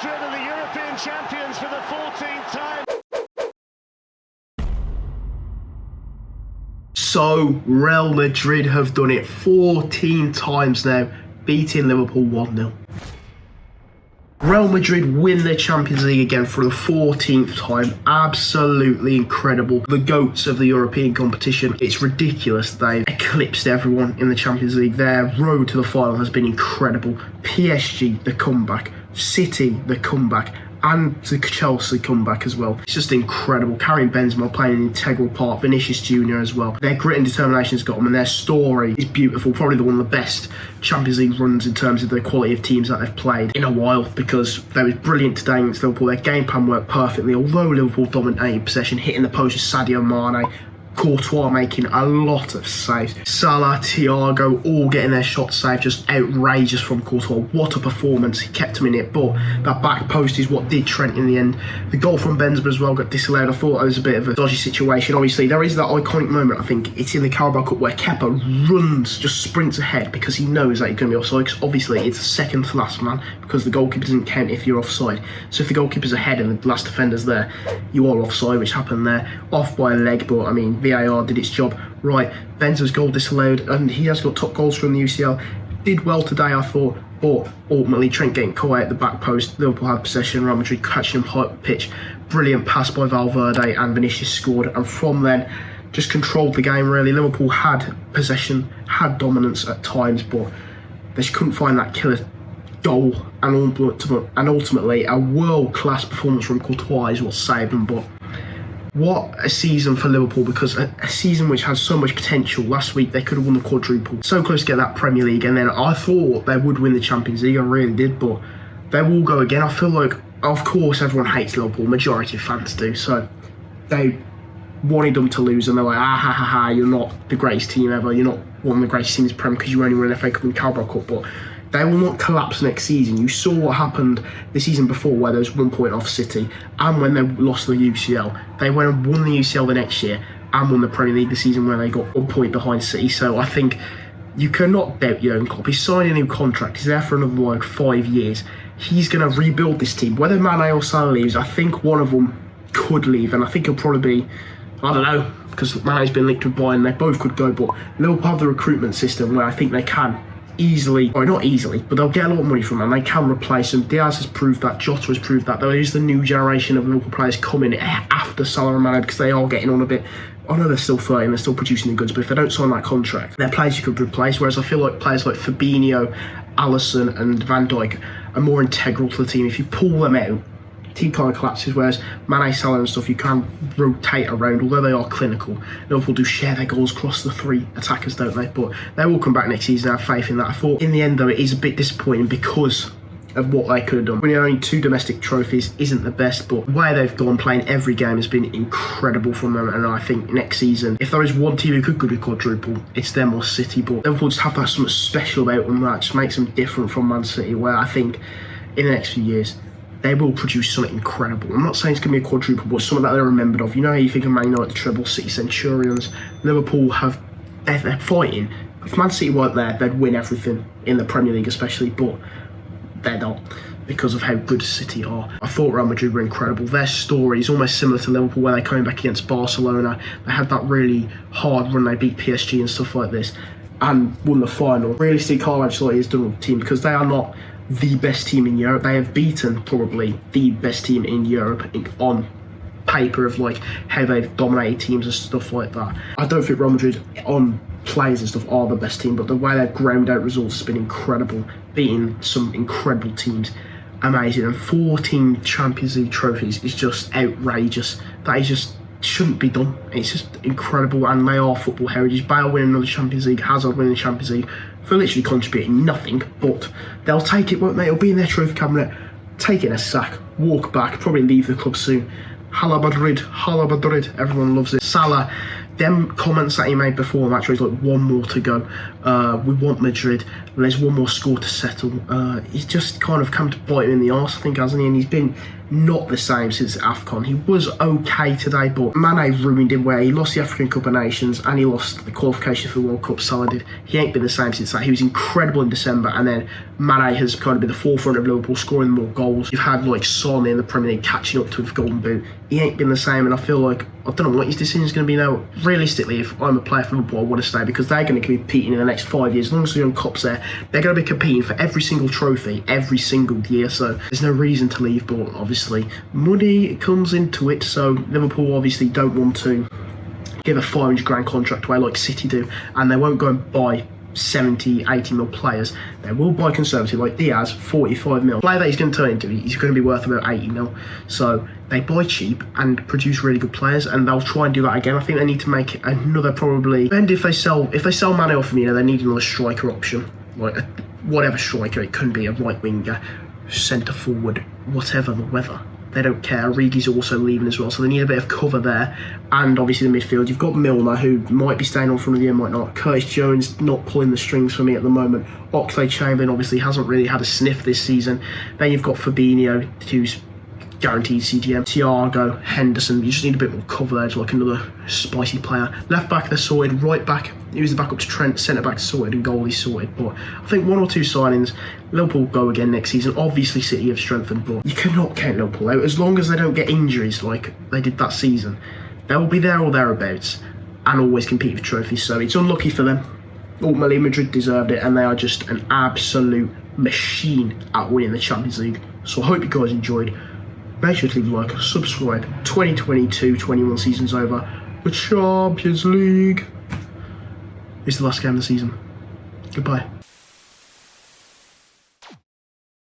Madrid are the European champions for the 14th time. So, Real Madrid have done it 14 times now, beating Liverpool 1-0. Real Madrid win the Champions League again for the 14th time. Absolutely incredible. The GOATs of the European competition. It's ridiculous. They've eclipsed everyone in the Champions League. Their road to the final has been incredible. PSG, the comeback. City, the comeback. And the Chelsea comeback as well. It's just incredible. Kieron Benzema playing an integral part. Vinicius Jr as well. Their grit and determination has got them, and their story is beautiful. Probably one of the best Champions League runs in terms of the quality of teams that they've played in a while, because they was brilliant today against Liverpool. Their game plan worked perfectly. Although Liverpool dominated possession, hitting the post with Sadio Mane, Courtois making a lot of saves. Salah, Thiago, all getting their shots saved. Just outrageous from Courtois. What a performance. He kept him in it, but that back post is what did Trent in the end. The goal from Benzema as well got disallowed. I thought it was a bit of a dodgy situation. Obviously, there is that iconic moment, I think, it's in the Carabao Cup where Kepa runs, just sprints ahead because he knows that he's going to be offside, because obviously it's a second to last man, because the goalkeeper doesn't count if you're offside. So if the goalkeeper's ahead and the last defender's there, you are offside, which happened there. Off by a leg, but I mean, VAR did its job. Right, Benzema's goal disallowed, and he has got top goals from the UCL. Did well today, I thought, but ultimately Trent getting caught at the back post. Liverpool had possession, Real Madrid catching him high up the pitch. Brilliant pass by Valverde, and Vinicius scored, and from then just controlled the game really. Liverpool had possession, had dominance at times, but they just couldn't find that killer goal, and ultimately a world-class performance from Courtois is what saved them. But what a season for Liverpool, because a season which has so much potential. Last week they could have won the quadruple, so close to get that Premier League, and then I thought they would win the Champions League, I really did, but they will go again. I feel like, of course everyone hates Liverpool, majority of fans do, so they wanted them to lose, and they're like, ha ha ha, you're not the greatest team ever, you're not one of the greatest teams in the Prem because you only won an FA Cup and Carabao Cup. But they will not collapse next season. You saw what happened the season before, where there was 1 point off City, and when they lost the UCL. They went and won the UCL the next year and won the Premier League the season where they got 1 point behind City. So I think you cannot doubt your own Klopp. He's signing a new contract. He's there for another like 5 years. He's going to rebuild this team. Whether Mane or Salah leaves, I think one of them could leave, and I think he'll probably be, I don't know, because Mane's been linked with Bayern. They both could go, but Liverpool have the recruitment system where I think they can easily, or not easily, but they'll get a lot of money from them. They can replace them. Diaz has proved that. Jota has proved that. There is the new generation of Liverpool players coming after Salah and Mane, because they are getting on a bit. I know they're still 30 and they're still producing the goods, but if they don't sign that contract, they're players you could replace. Whereas I feel like players like Fabinho, Alisson and Van Dijk are more integral to the team. If you pull them out, team kind of collapses, whereas Mane, Salah and stuff, you can rotate around, although they are clinical. Liverpool do share their goals across the three attackers, don't they? But they will come back next season. I have faith in that. I thought in the end, though, it is a bit disappointing because of what they could have done. Winning only 2 domestic trophies isn't the best, but the way they've gone playing every game has been incredible from them. And I think next season, if there is one team who could go to quadruple, it's them or City. But Liverpool just have to have something special about them that just makes them different from Man City, where I think in the next few years they will produce something incredible. I'm not saying it's going to be a quadruple, but something that they're remembered of. You know how you think of Man United, the treble, City Centurions. Liverpool they're fighting. If Man City weren't there, they'd win everything in the Premier League especially, but they're not, because of how good City are. I thought Real Madrid were incredible. Their story is almost similar to Liverpool, where they came back against Barcelona. They had that really hard run. They beat PSG and stuff like this and won the final. Realistically, Carlo Ancelotti has done with the team, because they are not the best team in Europe. They have beaten probably the best team in Europe on paper, of like how they've dominated teams and stuff like that. I don't think Real Madrid on players and stuff are the best team, but the way they've ground out results has been incredible, beating some incredible teams. Amazing. And 14 Champions League trophies is just outrageous. That is just shouldn't be done. It's just incredible, and they are football heritage. Bale winning another Champions League, Hazard winning the Champions League, for literally contributing nothing, but they'll take it, won't they? It'll be in their trophy cabinet, take it in a sack, walk back, probably leave the club soon. Hala Madrid, everyone loves it. Salah them comments that he made before the match where he's like, one more to go, we want Madrid, there's one more score to settle, he's just kind of come to bite him in the arse, I think, hasn't he? And he's been not the same since AFCON. He was okay today, but Mane ruined him, where he lost the African Cup of Nations and he lost the qualification for the World Cup sided. He ain't been the same since that. He was incredible in December, and then Mane has kind of been the forefront of Liverpool, scoring more goals. You've had like Son in the Premier League catching up to his Golden Boot. He ain't been the same, and I feel like, I don't know what his decision is going to be now. Realistically, if I'm a player for Liverpool, I want to stay, because they're going to be competing in the next 5 years. As long as the young Cop's there, they're going to be competing for every single trophy every single year, so there's no reason to leave. But obviously money comes into it, so Liverpool obviously don't want to give a 500 grand contract away like City do, and they won't go and buy 70, 80 mil players. They will buy conservative, like Diaz, 45 mil. Player that he's going to turn into, he's going to be worth about 80 mil. So they buy cheap and produce really good players, and they'll try and do that again. I think they need to make another, probably, and if they sell Mane off Firmino, they need another striker option, like whatever striker. It couldn't be a right winger, centre forward, whatever the weather. They don't care. Origi's also leaving as well, so they need a bit of cover there. And obviously the midfield, you've got Milner, who might be staying on from the end, might not. Curtis Jones not pulling the strings for me at the moment. Oxlade-Chamberlain obviously hasn't really had a sniff this season. Then you've got Fabinho, who's guaranteed CDM. Thiago, Henderson, you just need a bit more cover there, like another spicy player. Left back, they're sorted. Right back, he was the backup to Trent. Centre back sorted, and goalie sorted. But I think one or two signings, Liverpool go again next season. Obviously City have strengthened, but you cannot count Liverpool out. As long as they don't get injuries like they did that season, they'll be there or thereabouts and always compete for trophies. So it's unlucky for them. Ultimately, Madrid deserved it, and they are just an absolute machine at winning the Champions League. So I hope you guys enjoyed. Make sure to leave a like, subscribe. 2022-21 season's over. The Champions League is the last game of the season. Goodbye.